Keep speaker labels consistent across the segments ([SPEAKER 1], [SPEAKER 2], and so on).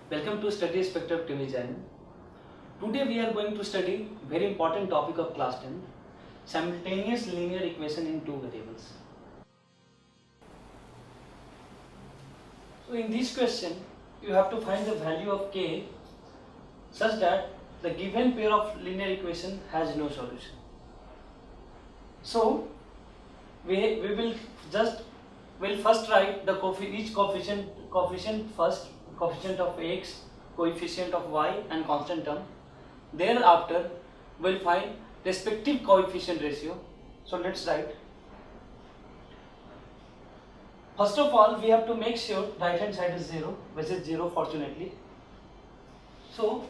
[SPEAKER 1] Welcome to Study Spectrum TV channel. Today we are going to study very important topic of class 10, simultaneous linear equation in two variables. So in this question, you have to find the value of k such that the given pair of linear equation has no solution. So we will first write the each coefficient first, coefficient of x, coefficient of y and constant term. Thereafter we'll find respective coefficient ratio. So let's write. First of all, we have to make sure right hand side is 0, which is 0 fortunately. So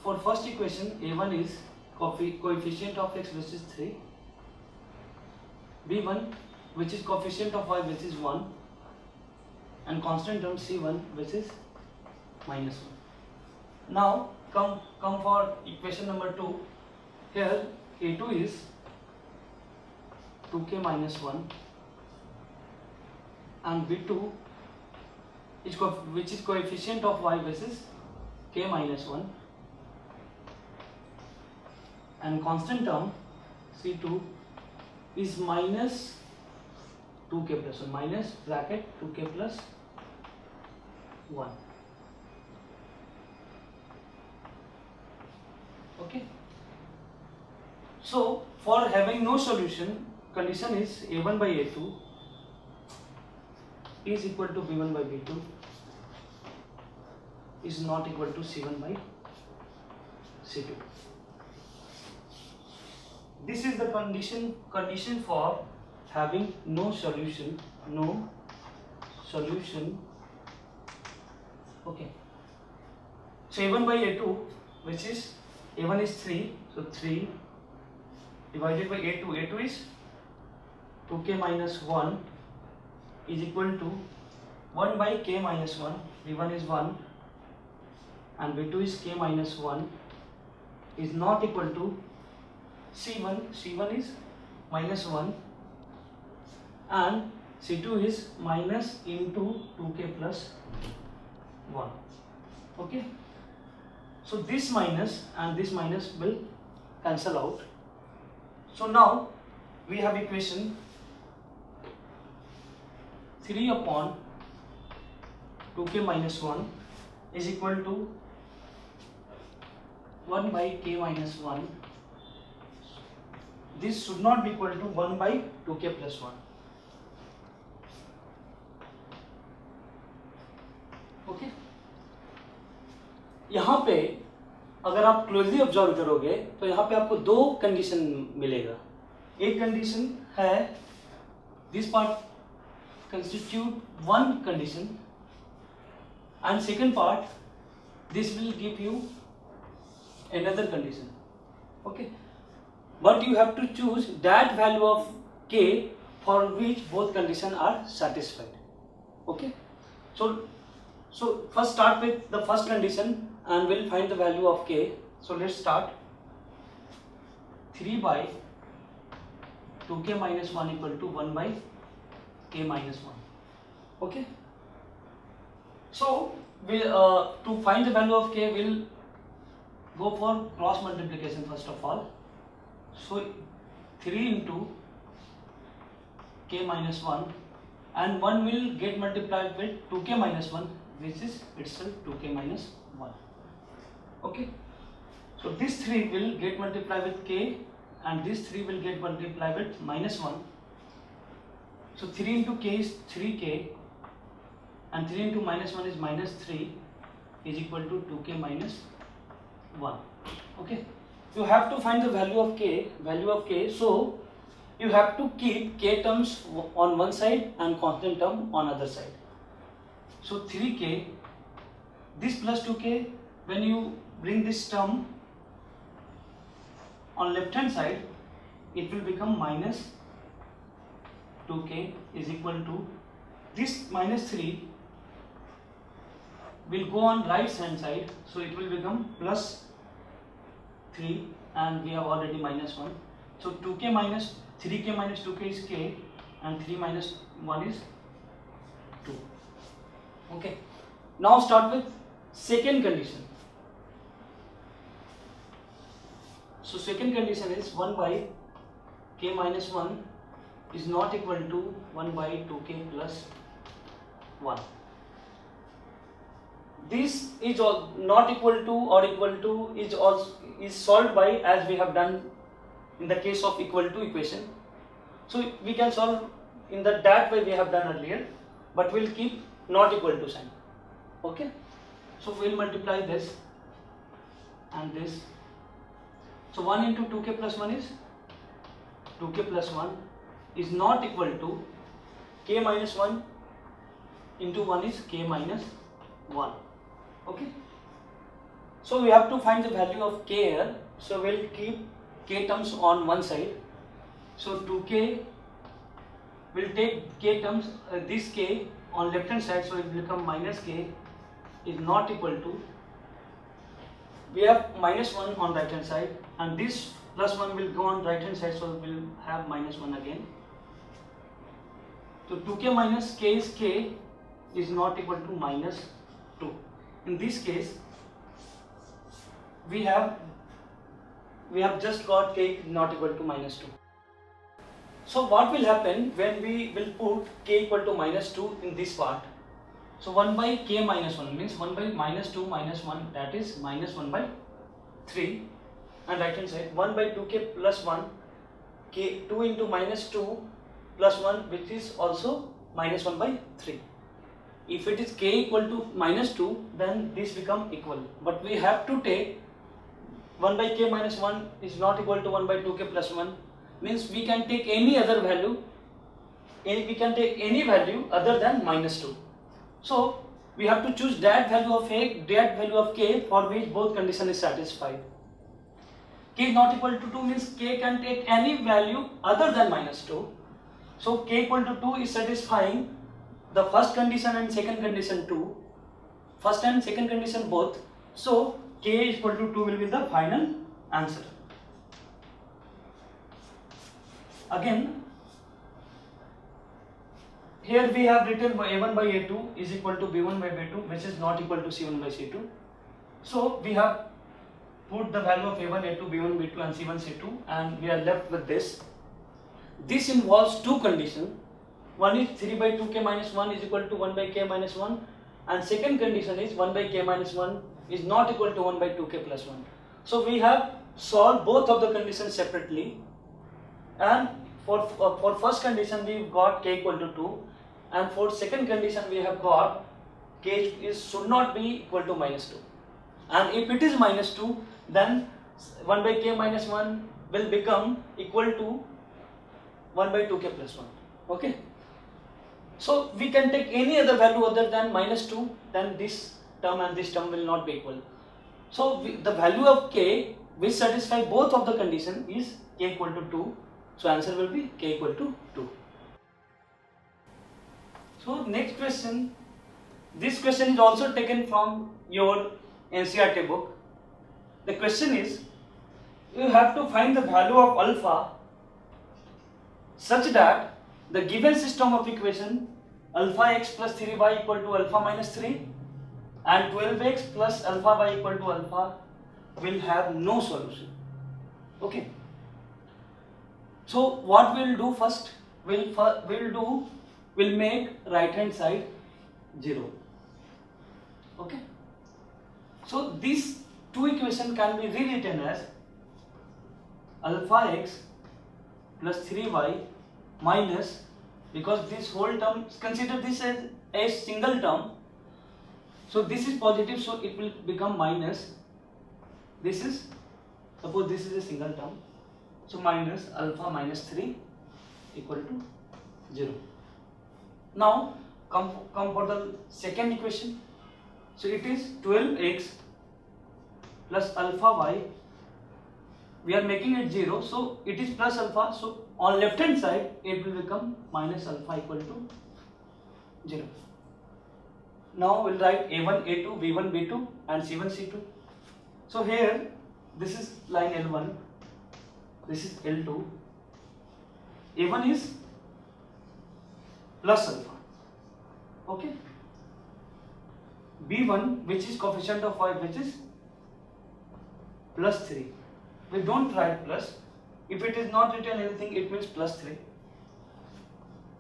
[SPEAKER 1] for first equation, a1 is coefficient of x, which is 3, b1 which is coefficient of y, which is 1, and constant term c1 which is minus 1. Now come for equation number 2. Here a2 is 2k minus 1 and b2 is which is coefficient of y, which is k minus 1, and constant term c2 is minus 2k plus 1, minus bracket 2k plus 1. Okay. So for having no solution, condition is a1 by a2 is equal to b1 by b2 is not equal to c1 by c2. This is the condition for having no solution. Okay. So a1 by a2, which is a1 is 3, so 3 divided by a2 is 2k minus 1 is equal to 1 by k minus 1, b1 is 1 and b2 is k minus 1 is not equal to c1 is minus 1 and c2 is minus into 2k plus 1. Okay. So this minus and this minus will cancel out. So now we have equation 3 upon 2k minus 1 is equal to 1 by k minus 1. This should not be equal to 1 by 2k plus 1. Okay. यहाँ पे अगर आप closely observe करोगे तो यहाँ पे आपको दो कंडीशन मिलेगा. एक कंडीशन है this part constitute one condition and second part this will give you another condition. Okay, but you have to choose that value of k for which both conditions are satisfied. Okay, so first start with the first condition and we'll find the value of k. So let's start. 3 by 2k minus 1 equal to 1 by k minus 1. Okay, so we'll to find the value of k, we'll go for cross multiplication first of all. So 3 into k minus 1 and 1 will get multiplied with 2k minus 1, which is itself 2k minus 1. Okay, so this 3 will get multiplied with k and this 3 will get multiplied with minus 1. So 3 into k is 3k and 3 into minus 1 is minus 3 is equal to 2k minus 1. Okay, you have to find the value of k, so you have to keep k terms on one side and constant term on other side. So 3k, this plus 2k, when you bring this term on left hand side, it will become minus 2k is equal to this minus 3 will go on right hand side, so it will become plus 3 and we have already minus 1. So 2k minus 3k minus 2k is k and 3 minus 1 is 2. Okay, now start with second condition. So second condition is 1 by k minus 1 is not equal to 1 by 2k plus 1. This is not equal to or equal to is solved by, as we have done in the case of equal to equation. So we can solve in that way we have done earlier, but we'll keep not equal to sign. Okay, so we'll multiply this and this. So 1 into 2k plus 1 is 2k plus 1 is not equal to k minus 1 into 1 is k minus 1. Okay, so we have to find the value of k here. So we'll keep k terms on one side. So 2k will take k terms, this k on left hand side, so it will become minus k is not equal to, we have minus 1 on right hand side, and this plus 1 will go on right hand side, so we'll have minus 1 again. So 2k minus k is k is not equal to minus 2. In this case we have just got k not equal to minus 2. So what will happen when we will put k equal to minus 2 in this part? So 1 by k minus 1 means 1 by minus 2 minus 1, that is minus 1 by 3, and right hand side 1 by 2k plus 1, k 2 into minus 2 plus 1, which is also minus 1 by 3. If it is k equal to minus 2, then this become equal, but we have to take 1 by k minus 1 is not equal to 1 by 2k plus 1, means we can take any other value, we can take any value other than minus 2. So we have to choose that value of a, that value of k for which both condition is satisfied. K is not equal to 2 means k can take any value other than minus 2. So k equal to 2 is satisfying the first condition and second condition too, first and second condition both. So k is equal to 2 will be the final answer. Again, here we have written a1 by a2 is equal to b1 by b2, which is not equal to c1 by c2. So we have put the value of a1, a2, b1, b2 and c1, c2, and we are left with this. This involves two conditions. One is 3 by 2k minus 1 is equal to 1 by k minus 1, and second condition is 1 by k minus 1 is not equal to 1 by 2k plus 1. So we have solved both of the conditions separately, and for first condition we got k equal to 2, and for second condition we have got k should not be equal to minus 2, and if it is minus 2, then 1 by k minus 1 will become equal to 1 by 2k plus 1. Okay, so we can take any other value other than minus 2, then this term and this term will not be equal. So the value of k which satisfy both of the condition is k equal to 2. So answer will be k equal to 2. So next question, this question is also taken from your NCERT book. The question is, you have to find the value of alpha such that the given system of equation alpha x plus 3y equal to alpha minus 3 and 12x plus alpha y equal to alpha will have no solution. Okay. So what we'll do first, we'll make right hand side 0. Okay. So these two equations can be rewritten as alpha x plus 3y minus, because this whole term, consider this as a single term, so this is positive, so it will become minus, this is, suppose this is a single term, so minus alpha minus 3 equal to 0. Now come for the second equation. So it is 12x plus alpha y, we are making it 0, so it is plus alpha, so on left hand side it will become minus alpha equal to 0. Now we'll write a1, a2, b1, b2 and c1, c2. So here this is line L1, this is L2, a1 is plus alpha, okay, B1 which is coefficient of y, which is plus 3. We don't write plus. If it is not written anything, it means plus 3.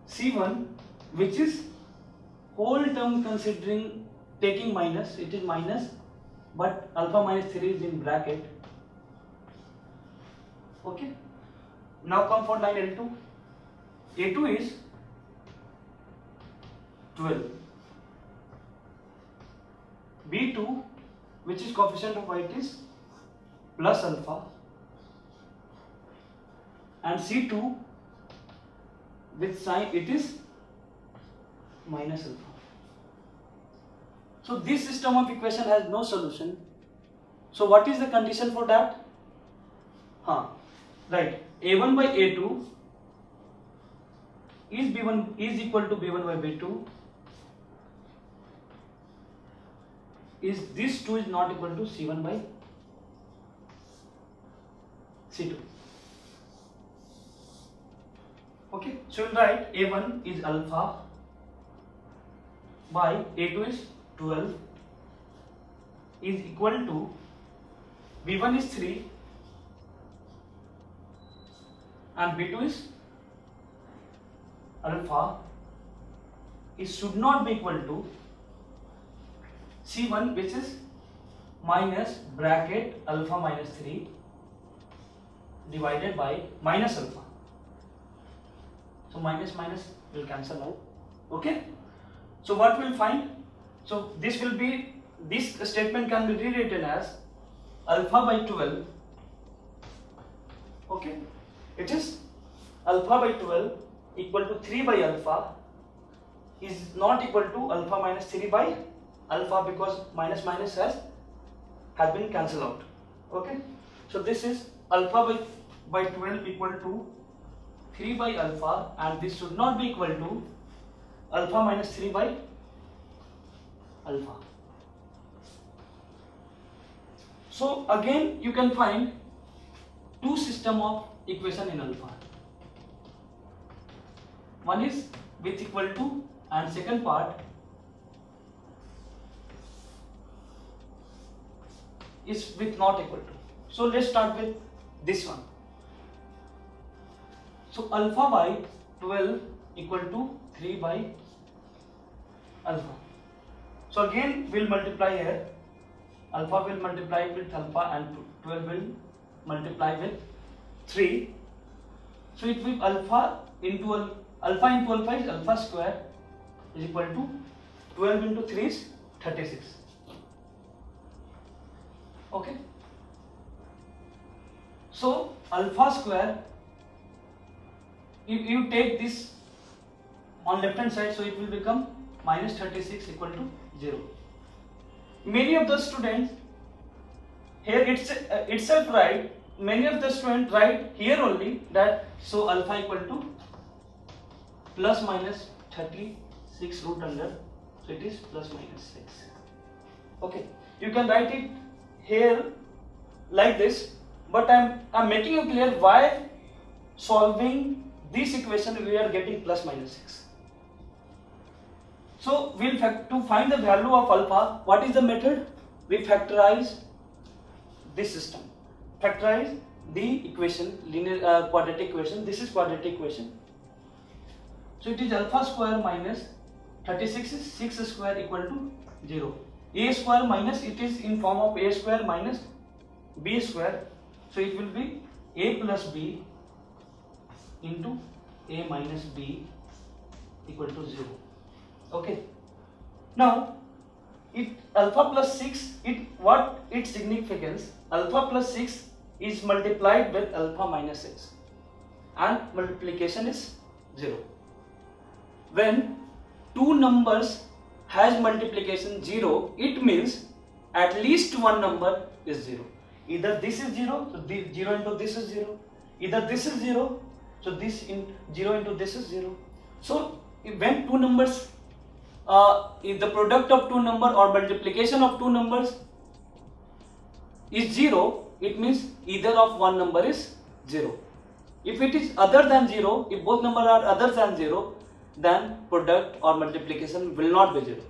[SPEAKER 1] C1 which is whole term considering taking minus, it is minus, but alpha minus 3 is in bracket. Okay. Now come for line L2. A2 is 12. B2 which is coefficient of y, it is plus alpha, and C2 with sign, it is minus alpha. So this system of equation has no solution. So what is the condition for that? Right, A1 by A2 is B1 is equal to B1 by B2. Is this 2 is not equal to C1 by C2. Okay, so we'll write A1 is alpha by A2 is 12 is equal to B1 is 3 and B2 is alpha. It should not be equal to C1 which is minus bracket alpha minus 3 divided by minus alpha. So minus minus will cancel out. Okay. So what we'll find? So this will be, this statement can be rewritten as alpha by 12. Okay. It is alpha by 12 equal to 3 by alpha is not equal to alpha minus 3 by alpha, because minus minus has been cancelled out. Okay. So this is alpha by 12 equal to 3 by alpha, and this should not be equal to alpha minus 3 by alpha. So again you can find two system of equation in alpha. One is with equal to, and second part is with not equal to. So let's start with this one. So alpha by 12 equal to 3 by alpha. So again we'll multiply here. Alpha will multiply with alpha and 12 will multiply with 3. So it will alpha into alpha is alpha square is equal to 12 into 3 is 36. Okay. So alpha square, if you take this on left hand side, so it will become minus 36 equal to 0. Many of the students here itself write, many of the students write here only that so alpha equal to plus minus 36 root under, so it is plus minus 6. Okay, you can write it here like this, but I'm making you clear why solving this equation we are getting plus minus 6. So we'll to find the value of alpha, what is the method? We factorize this system, factorize the equation, linear quadratic equation. This is quadratic equation. So it is alpha square minus 36 is 6 square equal to 0. A square minus, it is in form of a square minus b square. So it will be a plus b into a minus b equal to 0. Okay. Now alpha plus 6, what its significance? Alpha plus 6 is multiplied with alpha minus 6 and multiplication is 0. When two numbers has multiplication 0, it means at least one number is 0. Either this is 0, so 0 into this is 0. Either this is 0, so this in 0 into this is 0. So when two numbers, if the product of two numbers or multiplication of two numbers is 0, it means either of one number is 0. If it is other than 0, if both numbers are other than 0, then product or multiplication will not be 0.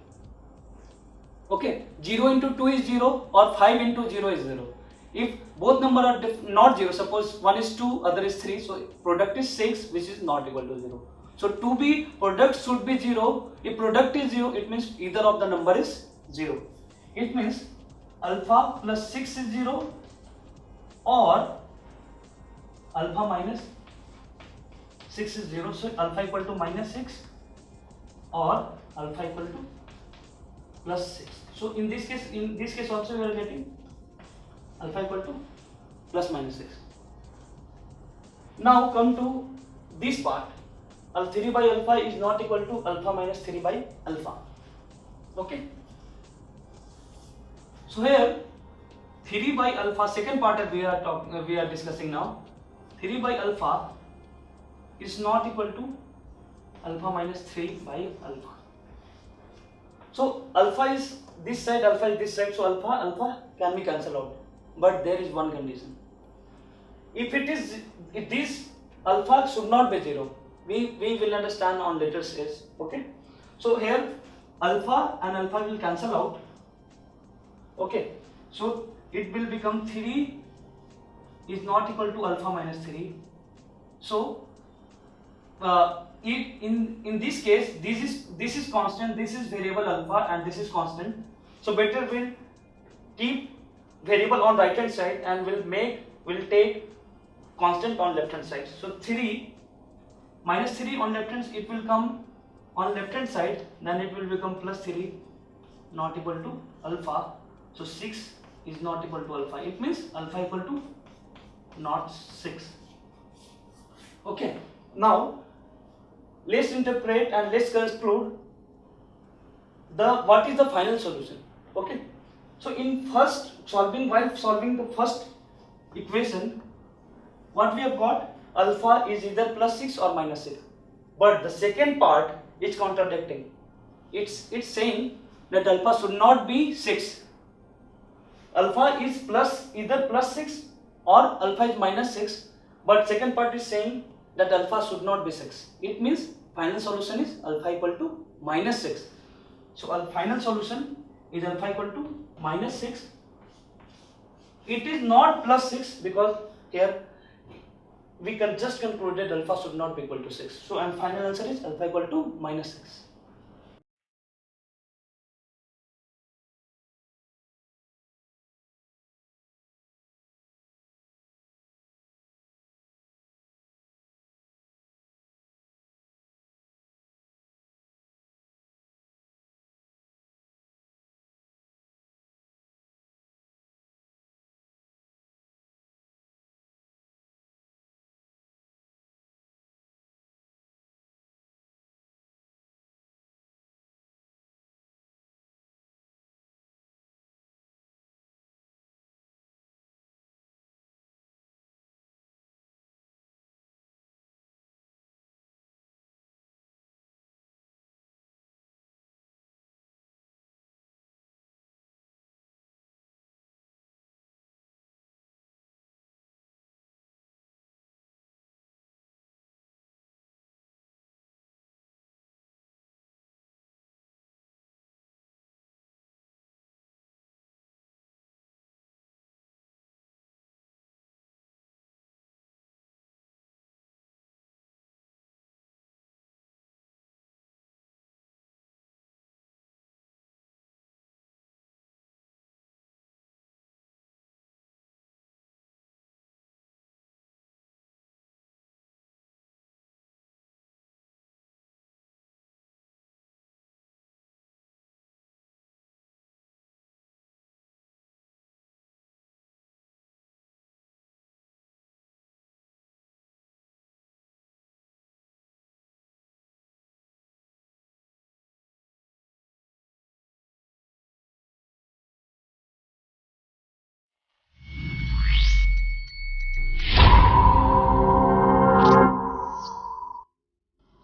[SPEAKER 1] Okay, 0 into 2 is 0 or 5 into 0 is 0. If both number are not 0, suppose one is 2, other is 3, so product is 6, which is not equal to 0. So to be product should be 0. If product is 0, it means either of the number is 0. It means alpha plus 6 is 0 or alpha minus 6 is 0. So alpha equal to minus 6 or alpha equal to plus 6. So in this case also we are getting alpha equal to plus minus 6. Now come to this part. 3 by alpha is not equal to alpha minus 3 by alpha. Okay. So here 3 by alpha, second part that we are discussing now. 3 by alpha is not equal to alpha minus 3 by alpha. So alpha is this side, alpha is this side, so alpha can be cancelled out. But there is one condition. If this alpha should not be 0. We will understand on later stage. Okay. So here alpha and alpha will cancel out. Okay. So it will become 3 is not equal to alpha minus 3. So in this case, this is constant, this is variable alpha, and this is constant. So better we'll keep variable on right hand side and we'll take constant on left hand side. So 3 minus 3 on left hand, it will come on left hand side, then it will become plus 3 not equal to alpha. So 6 is not equal to alpha. It means alpha equal to not 6. Okay. Now let's interpret and let's conclude what is the final solution. Okay. So while solving the first equation, what we have got, alpha is either plus 6 or minus 6. But the second part is contradicting. It's saying that alpha should not be 6. Alpha is either plus 6 or alpha is minus 6. But second part is saying that alpha should not be 6. It means final solution is alpha equal to minus 6. So our final solution is alpha equal to minus 6. It is not plus 6 because here we can just conclude that alpha should not be equal to 6. So and final answer is alpha equal to minus 6.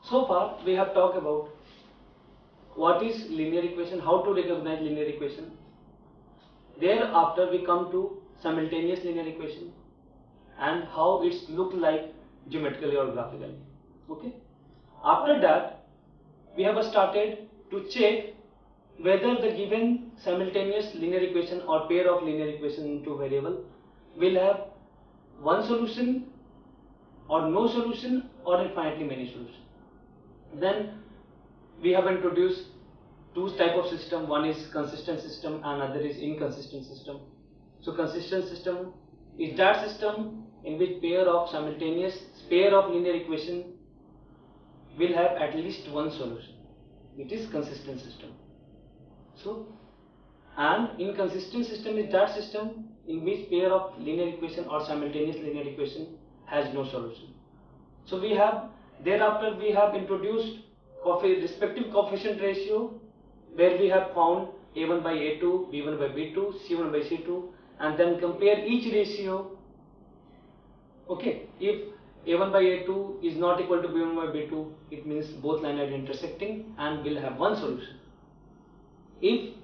[SPEAKER 1] So far we have talked about what is linear equation, how to recognize linear equation. Thereafter we come to simultaneous linear equation and how it's look like geometrically or graphically. Okay. After that we have started to check whether the given simultaneous linear equation or pair of linear equation in two variable will have one solution or no solution or infinitely many solutions. Then we have introduced two type of system. One is consistent system and other is inconsistent system. So consistent system is that system in which pair of linear equation will have at least one solution. It is consistent system. So, and inconsistent system is that system in which pair of linear equation or simultaneous linear equation has no solution. So thereafter we have introduced respective coefficient ratio, where we have found a1 by a2, b1 by b2, c1 by c2, and then compare each ratio. Okay, if a1 by a2 is not equal to b1 by b2, it means both lines are intersecting and will have one solution. If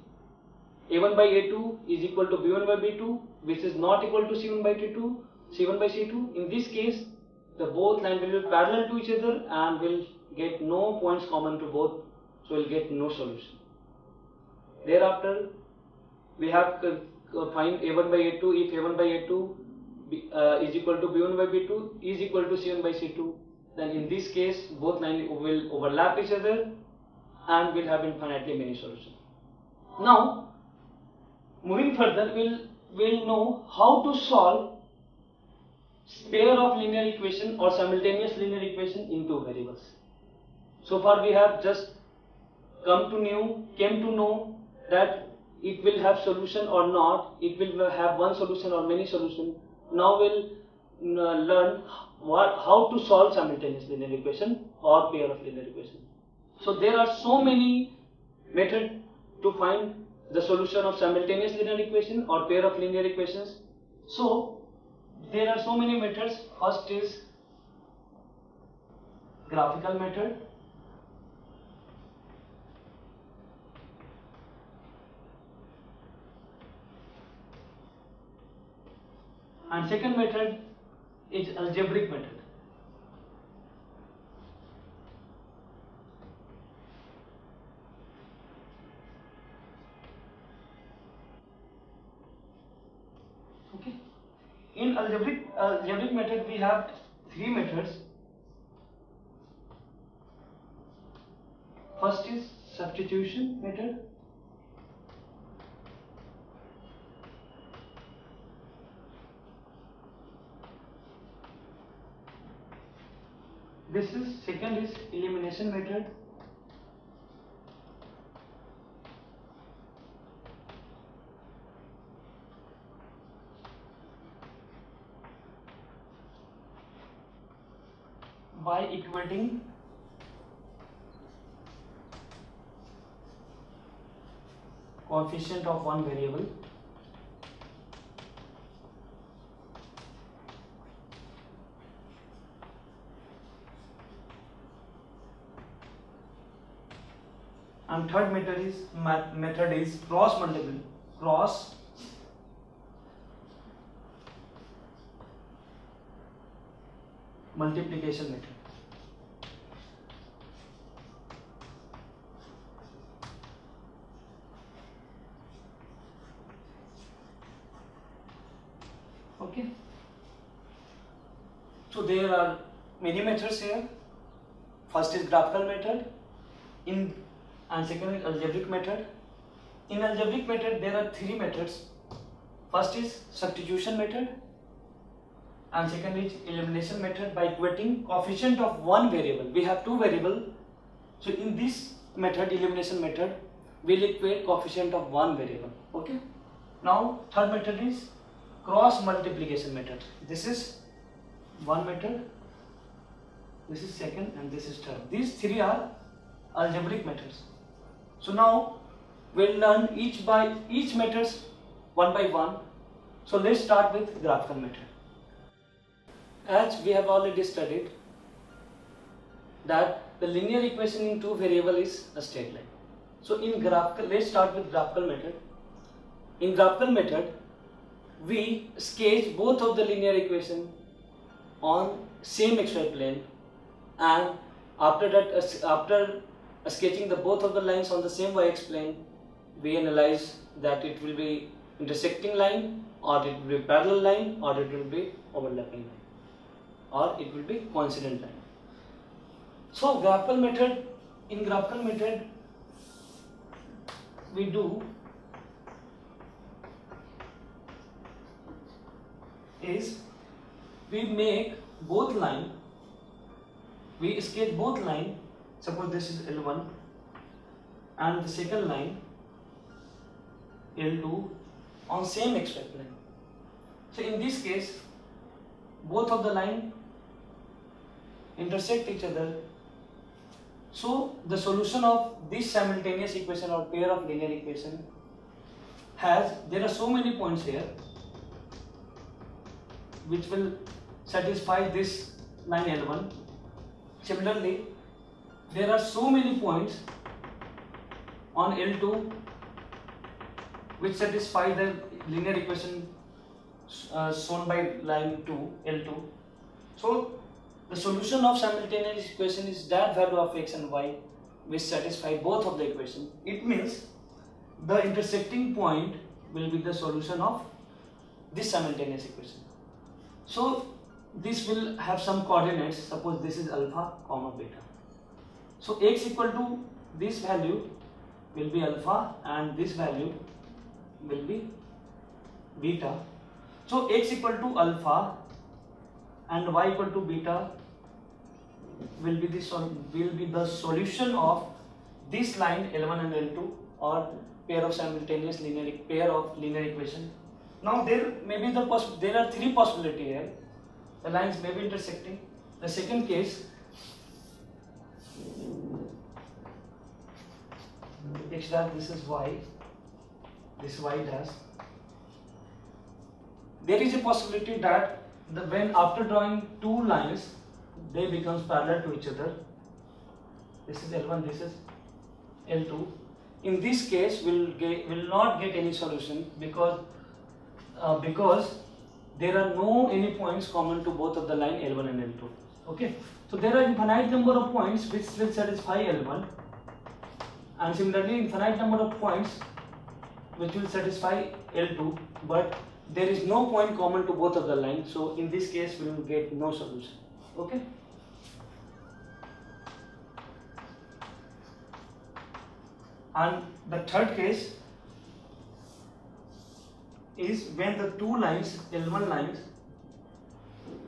[SPEAKER 1] a1 by a2 is equal to b1 by b2, which is not equal to c1 by c2, in this case the both lines will be parallel to each other and will get no points common to both, so will get no solution. Thereafter we have to find a1 by a2. If a1 by a2 is equal to b1 by b2 is equal to c1 by c2, then in this case both lines will overlap each other and will have infinitely many solutions. Now moving further, we'll know how to solve pair of linear equation or simultaneous linear equation in two variables. So far we have just came to know that it will have solution or not, it will have one solution or many solution. Now we'll learn how to solve simultaneous linear equation or pair of linear equation. So there are so many methods to find the solution of simultaneous linear equation or pair of linear equations. So there are so many methods. First is graphical method. And second method is algebraic method. Okay. In algebraic method we have three methods. First is substitution method. Second is elimination method. By equating coefficient of one variable and third method is cross multiplication method. Okay, so there are many methods here. First is graphical method, and second is algebraic method. In algebraic method there are three methods. First is substitution method, and second is elimination method by equating coefficient of one variable. We have two variables, so in this method, elimination method, we'll equate coefficient of one variable. Okay. Now third method is cross multiplication method. This is one method, this is second, and this is third. These three are algebraic methods. So now we'll learn each methods one by one. So let's start with graphical method. As we have already studied that the linear equation in two variable is a straight line. So let's start with graphical method. In graphical method, we sketch both of the linear equation on same xy plane, and after sketching the both of the lines on the same yx plane, we analyze that it will be intersecting line, or it will be parallel line, or it will be overlapping line, or it will be coincident line. So graphical method, in graphical method we do is we make both line, we sketch both line, suppose this is L1 and the second line L2 on same xy plane. So in this case both of the line intersect each other, so the solution of this simultaneous equation or pair of linear equation has, there are so many points here which will satisfy this line L1. Similarly, there are so many points on L2 which satisfy the linear equation shown by line 2, L2. So the solution of simultaneous equation is that value of x and y which satisfy both of the equation. It means the intersecting point will be the solution of this simultaneous equation. So this will have some coordinates, suppose this is alpha comma beta. So x equal to this value will be alpha and this value will be beta. So x equal to alpha and y equal to beta will be the solution of this line L1 and L2, or pair of simultaneous linear equation. Now there are three possibilities here. The lines may be intersecting. The second case, x dash, this is y, this y dash. There is a possibility that when after drawing two lines, they becomes parallel to each other. This is L1, this is L2. In this case, will not get any solution because there are no any points common to both of the line L1 and L2. Okay, so there are infinite number of points which will satisfy L1, and similarly infinite number of points which will satisfy L2, but there is no point common to both of the lines. So in this case, we will get no solution. Okay. And the third case is when the two lines, L1 lines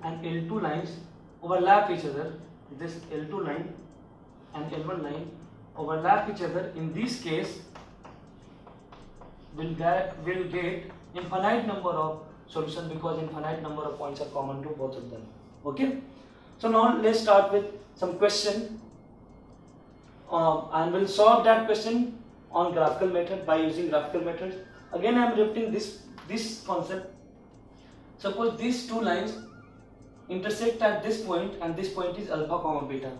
[SPEAKER 1] and L2 lines overlap each other. This L2 line and L1 line overlap each other. In this case, will get infinite number of solution because infinite number of points are common to both of them. Okay. So now let's start with some question, and we'll solve that question on graphical method by using graphical methods. Again, I am repeating this concept. Suppose these two lines intersect at this point, and this point is alpha comma beta.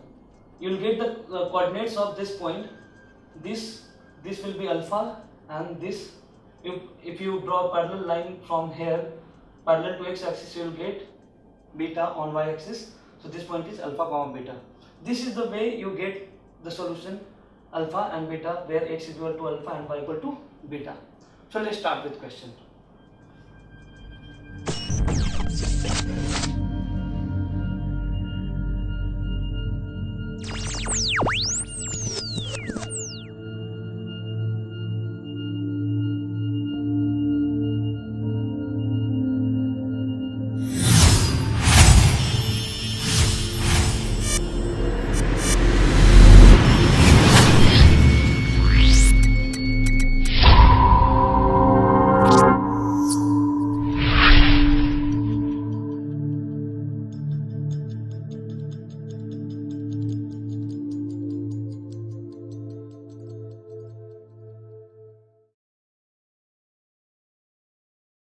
[SPEAKER 1] You will get the coordinates of this point. This will be alpha, and this, if you draw a parallel line from here parallel to x axis, you will get beta on y axis. So this point is alpha comma beta. This is the way you get the solution alpha and beta, where x is equal to alpha and y equal to beta. So let's start with question.